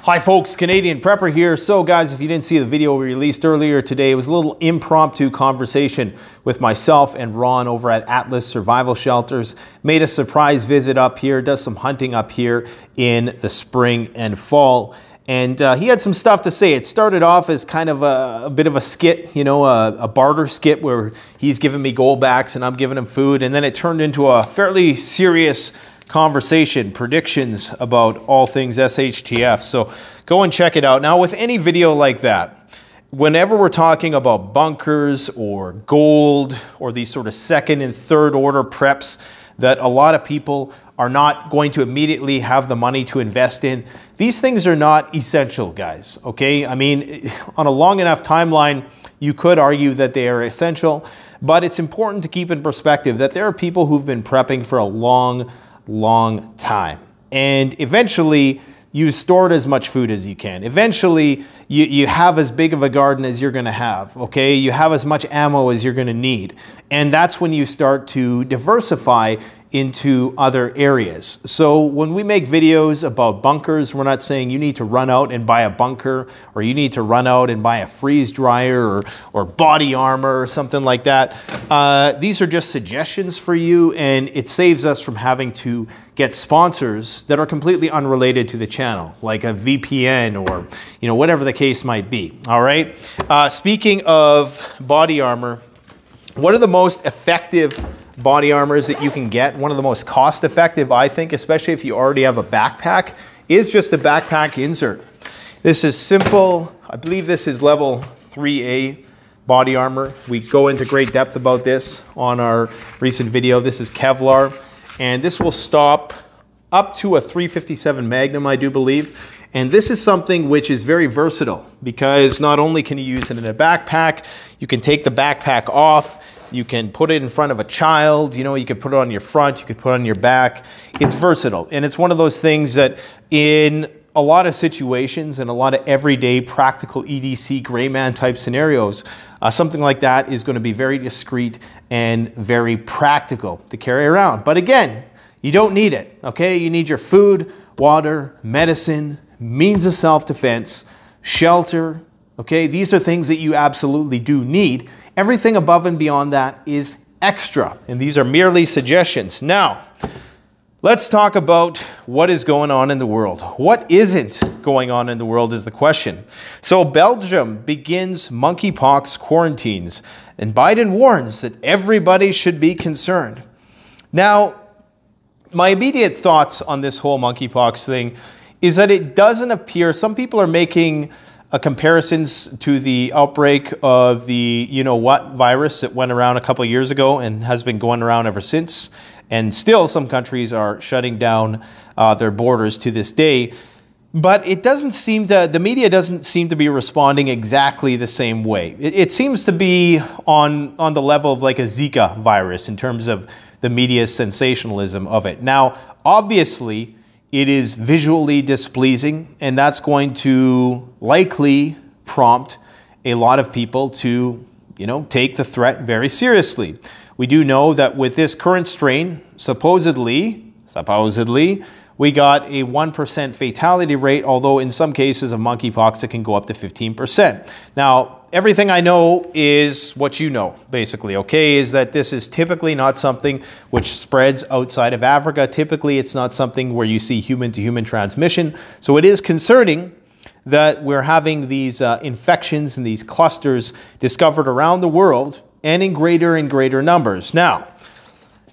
Hi folks, Canadian Prepper here. So guys, if you didn't see the video we released earlier today, it was a little impromptu conversation with myself and Ron over at Atlas Survival Shelters. Made a surprise visit up here, does some hunting up here in the spring and fall. And he had some stuff to say. It started off as kind of a bit of a skit, you know, a barter skit where he's giving me gold backs and I'm giving him food. And then it turned into a fairly serious conversation, predictions about all things SHTF. So go and check it out. Now, with any video like that, whenever we're talking about bunkers or gold or these sort of second and third order preps that a lot of people are not going to immediately have the money to invest in, these things are not essential, guys, okay? I mean, on a long enough timeline, you could argue that they are essential, but it's important to keep in perspective that there are people who've been prepping for a long time. And eventually, you stored as much food as you can. Eventually, you have as big of a garden as you're gonna have, okay? You have as much ammo as you're gonna need. And that's when you start to diversify into other areas. So when we make videos about bunkers, we're not saying you need to run out and buy a bunker, or you need to run out and buy a freeze dryer or body armor or something like that. These are just suggestions for you, and it saves us from having to get sponsors that are completely unrelated to the channel, like a VPN or, you know, whatever the case might be, all right? Speaking of body armor, one of the most effective body armors that you can get, one of the most cost effective, I think, especially if you already have a backpack, is just a backpack insert. This is simple. I believe this is level 3A body armor. We go into great depth about this on our recent video. This is Kevlar, and this will stop up to a 357 Magnum, I do believe. And this is something which is very versatile, because not only can you use it in a backpack, you can take the backpack off, you can put it in front of a child, you know, you could put it on your front, you could put it on your back. It's versatile. And it's one of those things that in a lot of situations and a lot of everyday practical EDC gray man type scenarios, something like that is going to be very discreet and very practical to carry around. But again, you don't need it, okay? You need your food, water, medicine, means of self-defense, shelter, okay? These are things that you absolutely do need. Everything above and beyond that is extra, and these are merely suggestions. Now, let's talk about what is going on in the world. What isn't going on in the world is the question. So Belgium begins monkeypox quarantines, and Biden warns that everybody should be concerned. Now, my immediate thoughts on this whole monkeypox thing is that it doesn't appear, some people are making comparisons to the outbreak of the you-know-what virus that went around a couple of years ago and has been going around ever since. And still some countries are shutting down their borders to this day. But it doesn't seem to, the media doesn't seem to be responding exactly the same way. It seems to be on the level of like a Zika virus in terms of the media's sensationalism of it. Now, obviously, it is visually displeasing, and that's going to likely prompt a lot of people to, you know, take the threat very seriously. We do know that with this current strain, supposedly, we got a 1% fatality rate, although in some cases of monkeypox, it can go up to 15%. Now, everything I know is what you know, basically, okay, is that this is typically not something which spreads outside of Africa. Typically, it's not something where you see human-to-human transmission. So it is concerning that we're having these infections and these clusters discovered around the world and in greater and greater numbers. Now,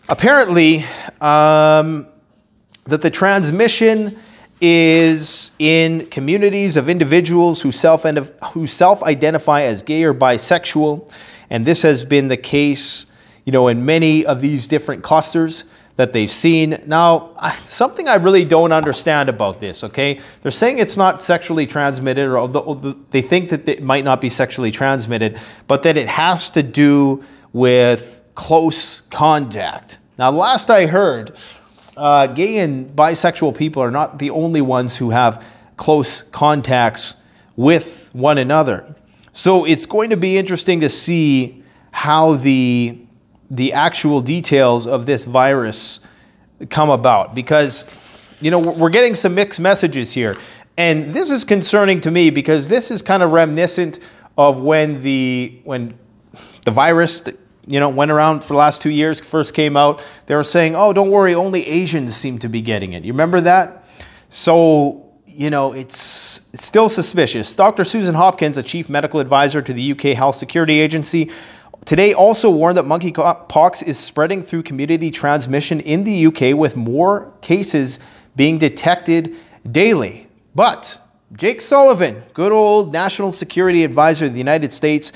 apparently, that the transmission is in communities of individuals who self-identify as gay or bisexual, and this has been the case, you know, in many of these different clusters that they've seen. Now, something I really don't understand about this, okay? They're saying it's not sexually transmitted, or they think that it might not be sexually transmitted, but that it has to do with close contact. Now, last I heard, gay and bisexual people are not the only ones who have close contacts with one another. So it's going to be interesting to see how the actual details of this virus come about, because, you know, we're getting some mixed messages here. And this is concerning to me because this is kind of reminiscent of when the virus, went around for the last 2 years, first came out. They were saying, oh, don't worry, only Asians seem to be getting it. You remember that? So, it's still suspicious. Dr. Susan Hopkins, a chief medical advisor to the UK Health Security Agency, today also warned that monkeypox is spreading through community transmission in the UK, with more cases being detected daily. But Jake Sullivan, good old national security advisor of the United States,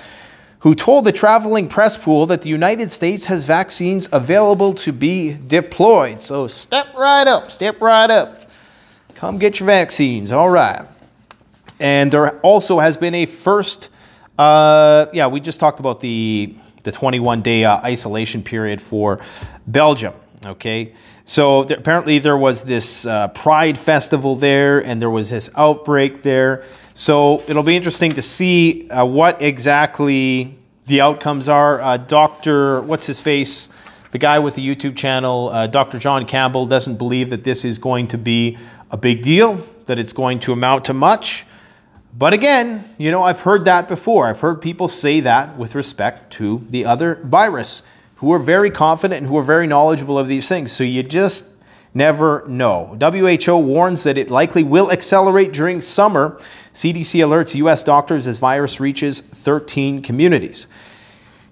who told the traveling press pool that the United States has vaccines available to be deployed. So step right up, step right up. Come get your vaccines, all right. And there also has been a first, we just talked about the 21-day isolation period for Belgium, okay? So apparently there was this Pride festival there, and there was this outbreak there. So it'll be interesting to see what exactly the outcomes are. Dr. What's-his-face, the guy with the YouTube channel, Dr. John Campbell, doesn't believe that this is going to be a big deal, that it's going to amount to much. But again, I've heard that before. I've heard people say that with respect to the other virus, who are very confident and who are very knowledgeable of these things. So you just never know. WHO warns that it likely will accelerate during summer. CDC alerts U.S. doctors as virus reaches 13 communities.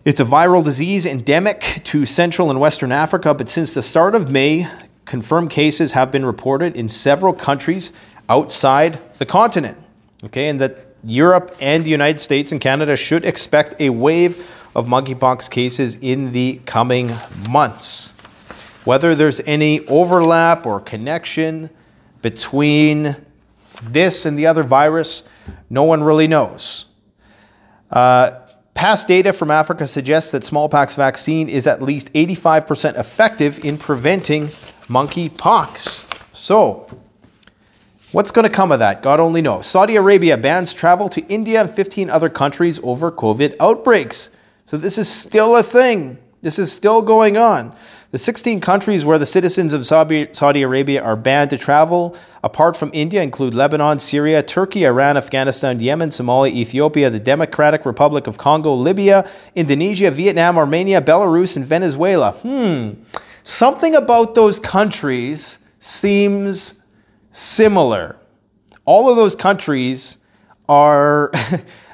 It's a viral disease endemic to Central and Western Africa, but since the start of May, confirmed cases have been reported in several countries outside the continent. Okay, and that Europe and the United States and Canada should expect a wave of monkeypox cases in the coming months. Whether there's any overlap or connection between this and the other virus, no one really knows. Past data from Africa suggests that smallpox vaccine is at least 85% effective in preventing monkeypox. So, what's going to come of that? God only knows. Saudi Arabia bans travel to India and 15 other countries over COVID outbreaks. So this is still a thing. This is still going on. The 16 countries where the citizens of Saudi Arabia are banned to travel, apart from India, include Lebanon, Syria, Turkey, Iran, Afghanistan, Yemen, Somalia, Ethiopia, the Democratic Republic of Congo, Libya, Indonesia, Vietnam, Armenia, Belarus, and Venezuela. Something about those countries seems similar. All of those countries are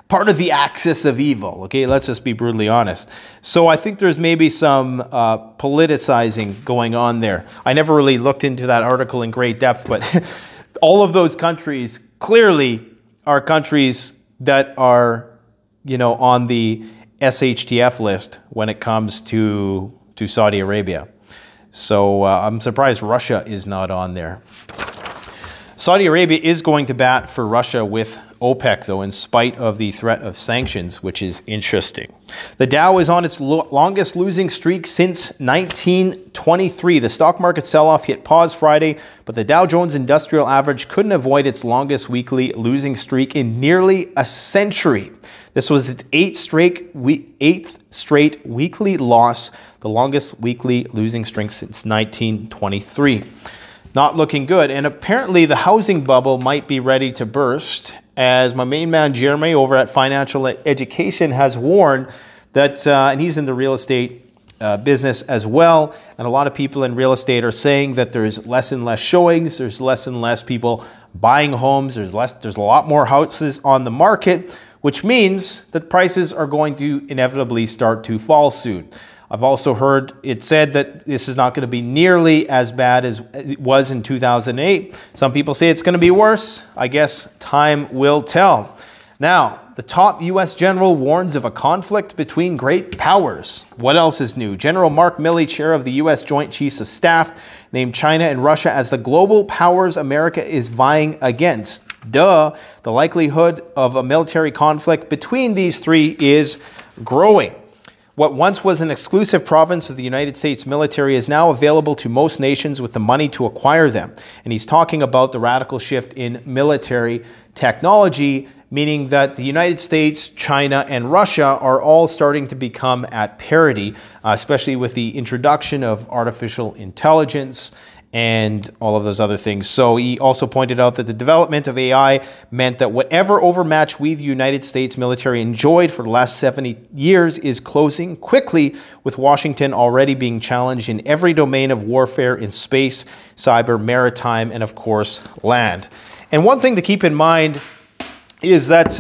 part of the axis of evil, okay? Let's just be brutally honest. So I think there's maybe some politicizing going on there. I never really looked into that article in great depth, but all of those countries clearly are countries that are, on the SHTF list when it comes to Saudi Arabia. So I'm surprised Russia is not on there. Saudi Arabia is going to bat for Russia with OPEC, though, in spite of the threat of sanctions, which is interesting. The Dow is on its longest losing streak since 1923. The stock market sell-off hit pause Friday, but the Dow Jones Industrial Average couldn't avoid its longest weekly losing streak in nearly a century. This was its eighth straight weekly loss, the longest weekly losing streak since 1923. Not looking good. And apparently the housing bubble might be ready to burst, as my main man Jeremy over at Financial Education has warned that, and he's in the real estate business as well, and a lot of people in real estate are saying that there's less and less showings, there's less and less people buying homes, there's a lot more houses on the market, which means that prices are going to inevitably start to fall soon. I've also heard it said that this is not going to be nearly as bad as it was in 2008. Some people say it's going to be worse. I guess time will tell. Now, the top U.S. general warns of a conflict between great powers. What else is new? General Mark Milley, chair of the U.S. Joint Chiefs of Staff, named China and Russia as the global powers America is vying against. Duh. The likelihood of a military conflict between these three is growing. What once was an exclusive province of the United States military is now available to most nations with the money to acquire them. And he's talking about the radical shift in military technology, meaning that the United States, China, and Russia are all starting to become at parity, especially with the introduction of artificial intelligence and all of those other things. So he also pointed out that the development of AI meant that whatever overmatch we, the United States military, enjoyed for the last 70 years is closing quickly, with Washington already being challenged in every domain of warfare in space, cyber, maritime, and of course, land. And one thing to keep in mind is that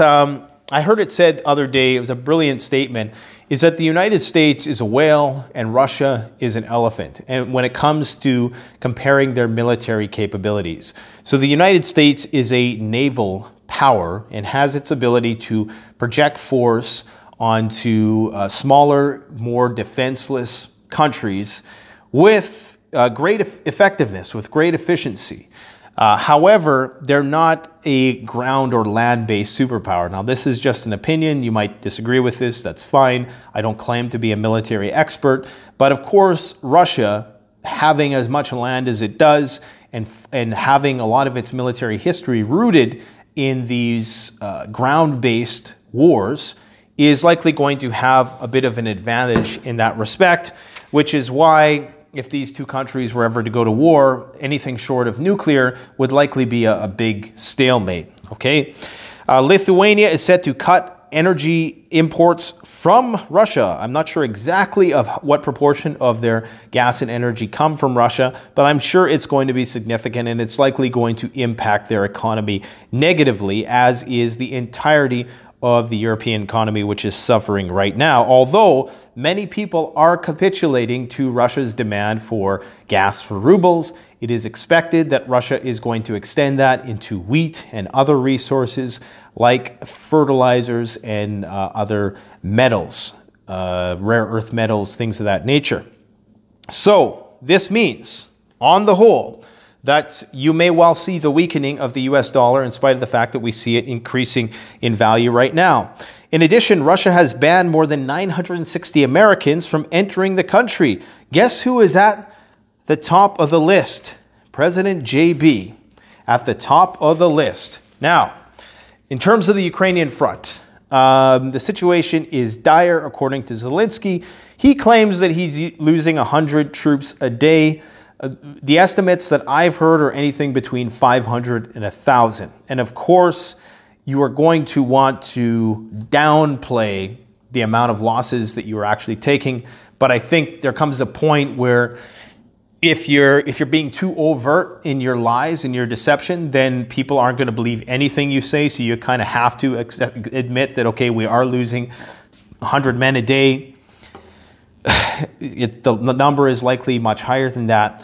I heard it said the other day, it was a brilliant statement, is that the United States is a whale and Russia is an elephant, and when it comes to comparing their military capabilities. So the United States is a naval power and has its ability to project force onto smaller, more defenseless countries with great effectiveness, with great efficiency. However, they're not a ground or land-based superpower. Now, this is just an opinion. You might disagree with this. That's fine. I don't claim to be a military expert. But of course, Russia, having as much land as it does and having a lot of its military history rooted in these ground-based wars, is likely going to have a bit of an advantage in that respect, which is why if these two countries were ever to go to war, anything short of nuclear would likely be a big stalemate, okay? Lithuania is set to cut energy imports from Russia. I'm not sure exactly of what proportion of their gas and energy come from Russia, but I'm sure it's going to be significant, and it's likely going to impact their economy negatively, as is the entirety of the European economy, which is suffering right now, although many people are capitulating to Russia's demand for gas for rubles. It is expected that Russia is going to extend that into wheat and other resources like fertilizers and other metals, rare earth metals, things of that nature. So this means, on the whole, that you may well see the weakening of the US dollar in spite of the fact that we see it increasing in value right now. In addition, Russia has banned more than 960 Americans from entering the country. Guess who is at the top of the list? President JB at the top of the list. Now, in terms of the Ukrainian front, the situation is dire according to Zelensky. He claims that he's losing 100 troops a day. The estimates that I've heard are anything between 500 and 1,000. And of course, you are going to want to downplay the amount of losses that you are actually taking. But I think there comes a point where if you're being too overt in your lies and your deception, then people aren't going to believe anything you say. So you kind of have to admit that, okay, we are losing 100 men a day. The number is likely much higher than that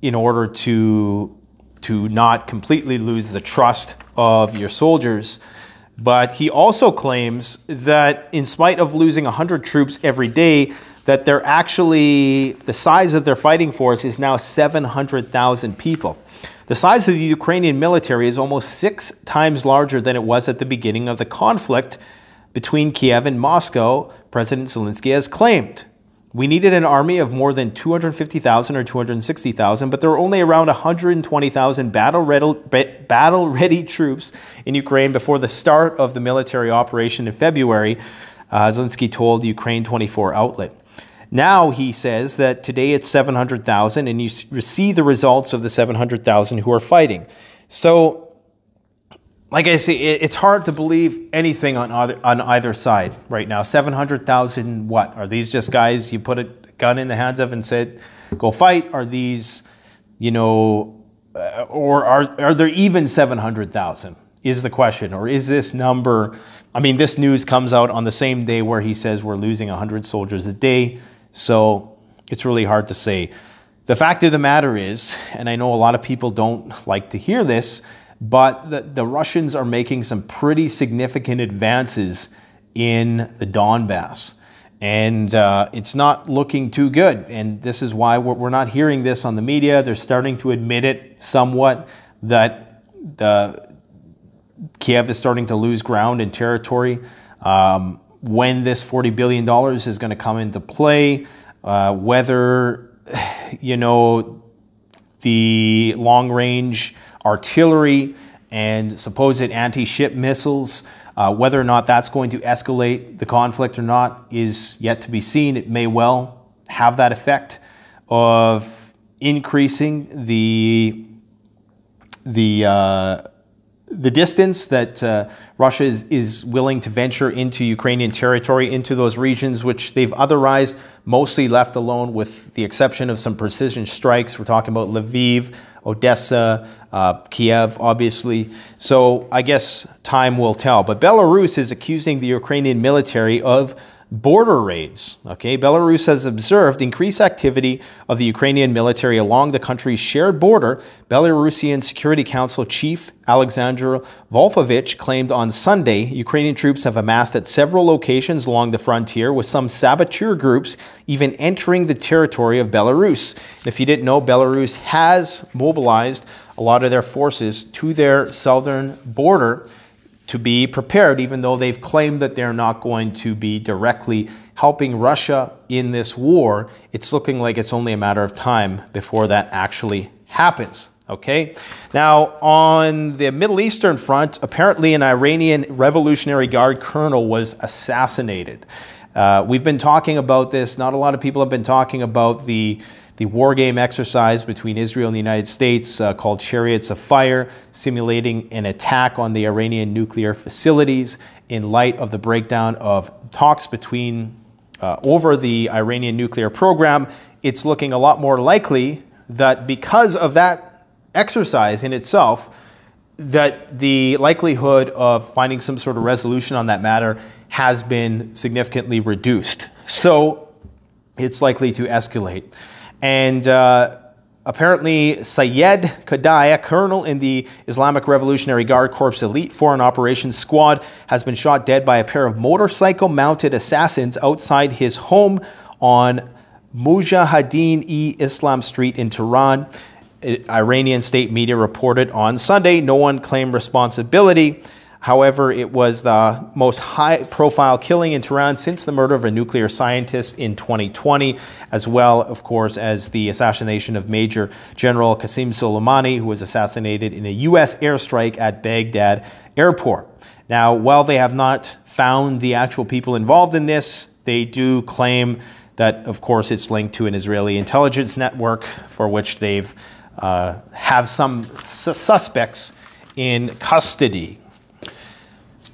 in order to not completely lose the trust of your soldiers. But he also claims that in spite of losing 100 troops every day, that they're actually, the size of their fighting force is now 700,000 people. The size of the Ukrainian military is almost 6 times larger than it was at the beginning of the conflict between Kiev and Moscow, President Zelensky has claimed. We needed an army of more than 250,000 or 260,000, but there were only around 120,000 battle-ready troops in Ukraine before the start of the military operation in February, Zelensky told Ukraine 24 outlet. Now he says that today it's 700,000, and you see the results of the 700,000 who are fighting. So, like I say, it's hard to believe anything on either side right now. 700,000 what? Are these just guys you put a gun in the hands of and said, go fight? Are these, you know, or are there even 700,000 is the question? Or is this number, I mean, this news comes out on the same day where he says we're losing 100 soldiers a day. So it's really hard to say. The fact of the matter is, and I know a lot of people don't like to hear this, but the Russians are making some pretty significant advances in the Donbass. And it's not looking too good. And this is why we're not hearing this on the media. They're starting to admit it somewhat, that Kiev is starting to lose ground and territory. When this $40 billion is going to come into play, whether, you know, the long-range artillery and supposed anti-ship missiles, whether or not that's going to escalate the conflict or not is yet to be seen. It may well have that effect of, increasing the distance that Russia is willing to venture into Ukrainian territory, into those regions which they've otherwise mostly left alone, with the exception of some precision strikes. We're talking about Lviv, Odessa, Kiev, obviously. So I guess time will tell. But Belarus is accusing the Ukrainian military of border raids. Okay, Belarus has observed increased activity of the Ukrainian military along the country's shared border. Belarusian Security Council Chief Alexander Volfovich claimed on Sunday Ukrainian troops have amassed at several locations along the frontier, with some saboteur groups even entering the territory of Belarus. And if you didn't know, Belarus has mobilized a lot of their forces to their southern border to be prepared, even though they've claimed that they're not going to be directly helping Russia in this war. It's looking like it's only a matter of time before that actually happens. Okay. Now, on the Middle Eastern front, apparently an Iranian Revolutionary Guard colonel was assassinated. We've been talking about this. Not a lot of people have been talking about the war game exercise between Israel and the United States called Chariots of Fire, simulating an attack on the Iranian nuclear facilities in light of the breakdown of talks between over the Iranian nuclear program. It's looking a lot more likely that because of that exercise in itself, that the likelihood of finding some sort of resolution on that matter has been significantly reduced. So it's likely to escalate. And apparently Syed Kadai, a colonel in the Islamic Revolutionary Guard Corps Elite Foreign Operations Squad, has been shot dead by a pair of motorcycle-mounted assassins outside his home on Mujahideen-e-Islam Street in Tehran. Iranian state media reported on Sunday. No one claimed responsibility. However, it was the most high-profile killing in Tehran since the murder of a nuclear scientist in 2020, as well, of course, as the assassination of Major General Qasem Soleimani, who was assassinated in a U.S. airstrike at Baghdad airport. Now, while they have not found the actual people involved in this, they do claim that, of course, it's linked to an Israeli intelligence network for which they've have some suspects in custody.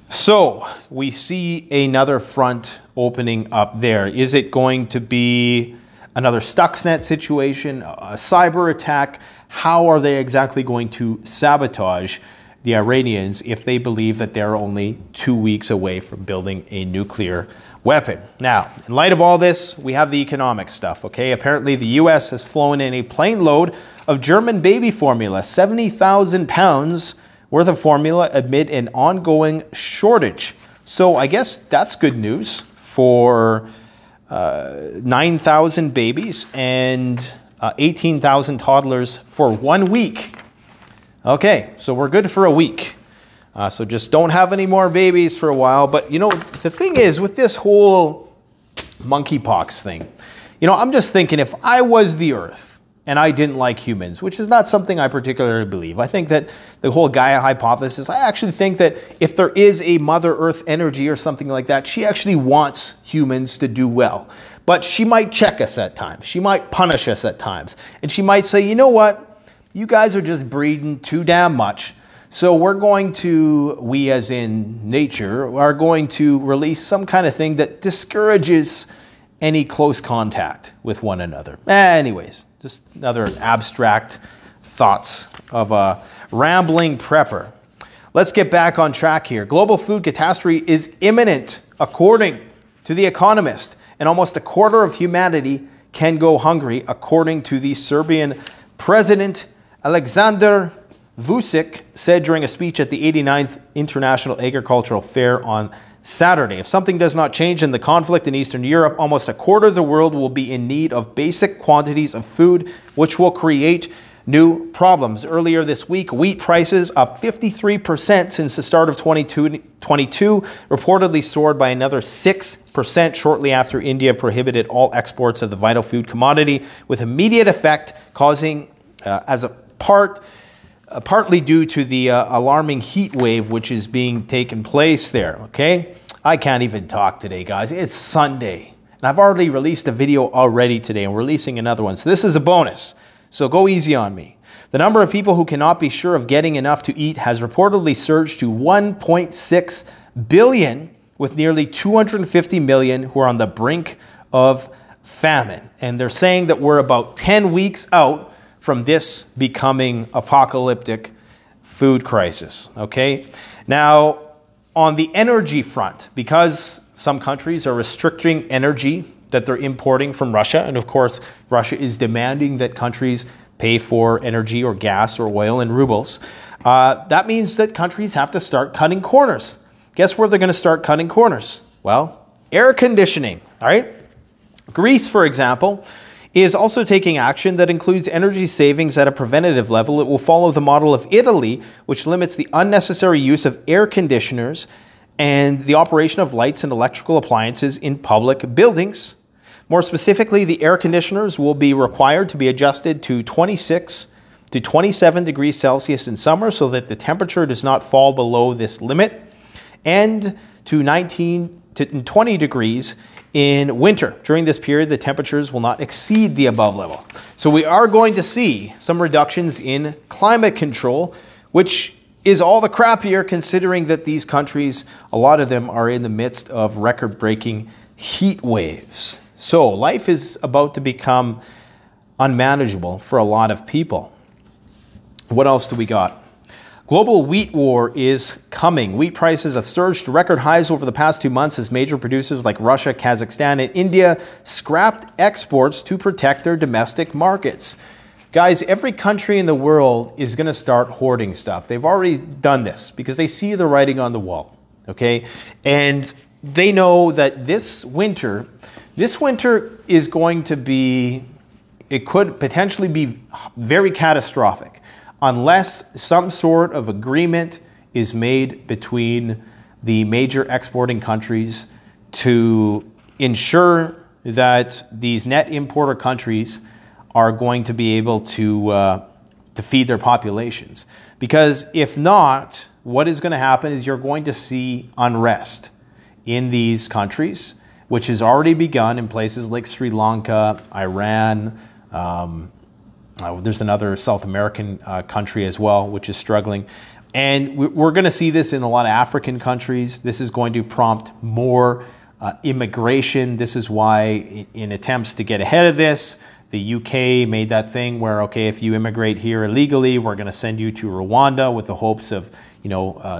So we see another front opening up there. Is it going to be another Stuxnet situation, a cyber attack? How are they exactly going to sabotage the Iranians if they believe that they're only 2 weeks away from building a nuclear weapon? Now, in light of all this, we have the economic stuff, okay? Apparently the US has flown in a plane load of German baby formula, 70,000 pounds worth of formula amid an ongoing shortage. So I guess that's good news for 9,000 babies and 18,000 toddlers for 1 week. Okay, so we're good for a week. So just don't have any more babies for a while. But, you know, the thing is, with this whole monkeypox thing, you know, I'm just thinking, if I was the Earth and I didn't like humans, which is not something I particularly believe. I think that the whole Gaia Hypothesis, I actually think that if there is a Mother Earth energy or something like that, she actually wants humans to do well. But she might check us at times. She might punish us at times. And she might say, you know what? You guys are just breeding too damn much. So we're going to, we as in nature, are going to release some kind of thing that discourages any close contact with one another. Anyways, just another abstract thoughts of a rambling prepper. Let's get back on track here. Global food catastrophe is imminent, according to The Economist, and almost a quarter of humanity can go hungry, according to the Serbian president. Aleksandar Vučić said during a speech at the 89th International Agricultural Fair on Saturday. If something does not change in the conflict in Eastern Europe, almost a quarter of the world will be in need of basic quantities of food, which will create new problems. Earlier this week, wheat prices up 53% since the start of 2022, reportedly soared by another 6% shortly after India prohibited all exports of the vital food commodity, with immediate effect causing, partly due to the alarming heat wave which is being taken place there, okay? I can't even talk today, guys. It's Sunday, and I've already released a video already today, and we're releasing another one. So this is a bonus. So go easy on me. The number of people who cannot be sure of getting enough to eat has reportedly surged to 1.6 billion, with nearly 250 million who are on the brink of famine. And they're saying that we're about 10 weeks out from this becoming apocalyptic food crisis, okay? Now, on the energy front, because some countries are restricting energy that they're importing from Russia, and of course, Russia is demanding that countries pay for energy or gas or oil in rubles, that means that countries have to start cutting corners. Guess where they're going to start cutting corners? Well, air conditioning, all right? Greece, for example, is also taking action that includes energy savings at a preventative level. It will follow the model of Italy, which limits the unnecessary use of air conditioners and the operation of lights and electrical appliances in public buildings. More specifically, the air conditioners will be required to be adjusted to 26 to 27 degrees Celsius in summer so that the temperature does not fall below this limit, and to 19 to 20 degrees in winter. During this period, the temperatures will not exceed the above level. So we are going to see some reductions in climate control, which is all the crappier considering that these countries, a lot of them are in the midst of record-breaking heat waves. So life is about to become unmanageable for a lot of people. What else do we got? Global wheat war is coming. Wheat prices have surged to record highs over the past 2 months as major producers like Russia, Kazakhstan, and India scrapped exports to protect their domestic markets. Guys, every country in the world is going to start hoarding stuff. They've already done this because they see the writing on the wall, okay? And they know that this winter is going to be, it could potentially be very catastrophic, unless some sort of agreement is made between the major exporting countries to ensure that these net importer countries are going to be able to feed their populations. Because if not, what is going to happen is you're going to see unrest in these countries, which has already begun in places like Sri Lanka, Iran, there's another South American country as well, which is struggling. And we're going to see this in a lot of African countries. This is going to prompt more immigration. This is why, in attempts to get ahead of this, the UK made that thing where, okay, if you immigrate here illegally, we're going to send you to Rwanda with the hopes of,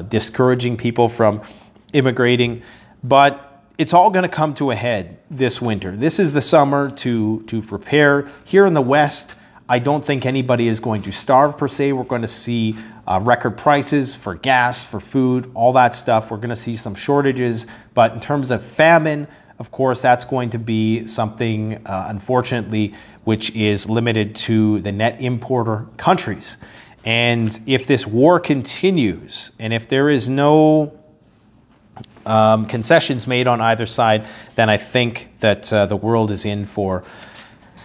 discouraging people from immigrating. But it's all going to come to a head this winter. This is the summer to prepare. Here in the West, I don't think anybody is going to starve per se. We're going to see record prices for gas, for food, all that stuff. We're going to see some shortages. But in terms of famine, of course, that's going to be something, unfortunately, which is limited to the net importer countries. And if this war continues, and if there is no concessions made on either side, then I think that the world is in for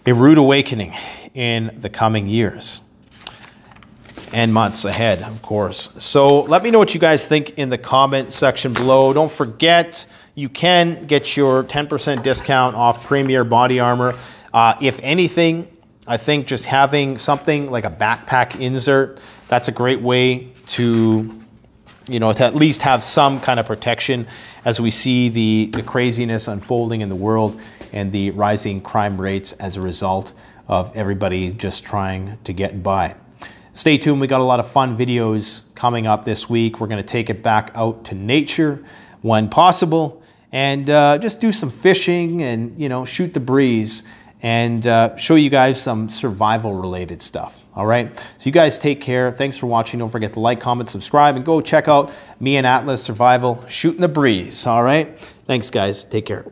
a rude awakening in the coming years and months ahead, of course. So let me know what you guys think in the comment section below. Don't forget, you can get your 10% discount off Premier Body Armor. If anything, I think just having something like a backpack insert, that's a great way to, to at least have some kind of protection as we see the craziness unfolding in the world and the rising crime rates as a result of everybody just trying to get by. Stay tuned. We got a lot of fun videos coming up this week. We're going to take it back out to nature when possible and just do some fishing and, shoot the breeze and show you guys some survival related stuff. All right. So you guys take care. Thanks for watching. Don't forget to like, comment, subscribe, and go check out me and Atlas Survival shooting the breeze. All right. Thanks, guys. Take care.